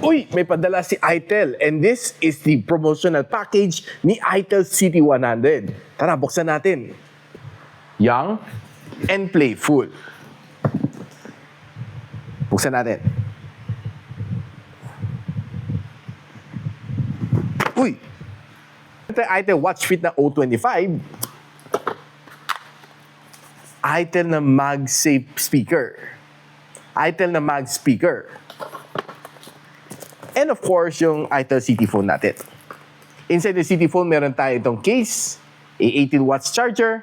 Uy, may padala si Itel and this is the promotional package ni Itel CT100. Tara, buksan natin. Young and playful. Buksan natin. Uy! Ito yung Itel Watch Fit na O25. Itel na MagSafe speaker. Itel na Mag speaker. And of course, yung Itel CT phone natin. Inside the CT phone, meron tayo itong case, a 18 watts charger,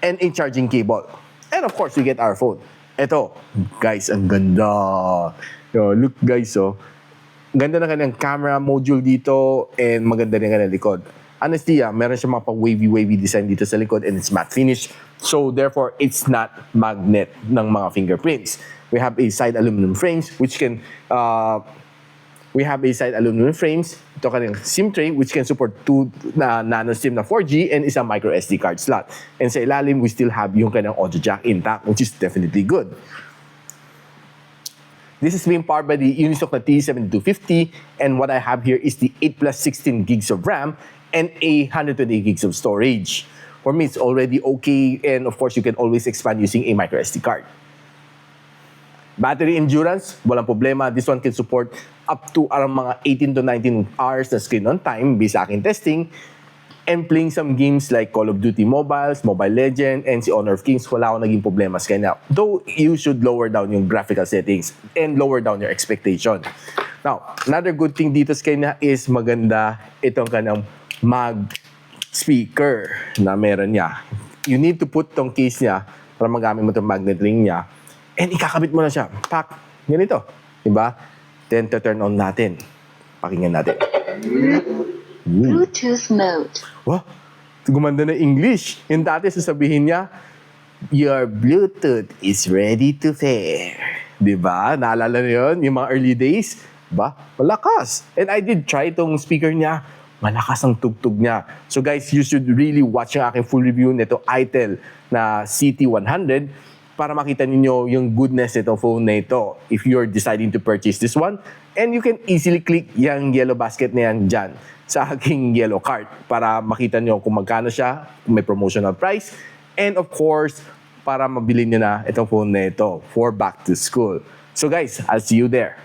and a charging cable. And of course, we get our phone. Ito, guys, ang ganda. Yo, look guys, oh. Ganda na kanyang camera module dito and maganda rin kanyang likod. Honestly, meron siya mga wavy design dito sa likod and it's matte finish. So therefore, it's not magnet ng mga fingerprints. We have a side aluminum frames which can ito kanyang SIM tray which can support 2 nano SIM na 4G and isang micro SD card slot. And sa ilalim, we still have yung kanyang audio jack intact, which is definitely good. This is being powered by the Unisoc na T7250, and what I have here is the 8 plus 16 gigs of RAM and a 128 gigs of storage. For me, it's already okay, and of course, you can always expand using a micro SD card. Battery endurance, walang problema. This one can support up to around mga 18 to 19 hours na screen on time based sa aking testing. And playing some games like Call of Duty Mobiles, Mobile Legends, and si Honor of Kings, wala akong naging problema sa kanya. Though, you should lower down yung graphical settings and lower down your expectation. Now, another good thing dito sa kanya is maganda itong kanyang mag speaker na meron niya. You need to put tong case niya para magamit mo itong magnet ring niya. And ikakabit mo na siya. Pak! Ganito. Diba? Then, to turn on natin. Pakinggan natin. Bluetooth mode. Wow! Gumanda na English. Yung dati sasabihin niya, your Bluetooth is ready to pair. Diba? Naalala niyo yun? Yung mga early days? Diba? Malakas. And I did try itong speaker niya. Malakas ang tugtog niya. So guys, you should really watch yung aking full review nito Itel na CT100 para makita ninyo yung goodness nitong phone na ito if you're deciding to purchase this one. And you can easily click yung yellow basket na yan dyan sa aking yellow cart para makita nyo kung magkano siya, kung may promotional price, and of course, para mabili nyo na itong phone na ito for back to school. So guys, I'll see you there.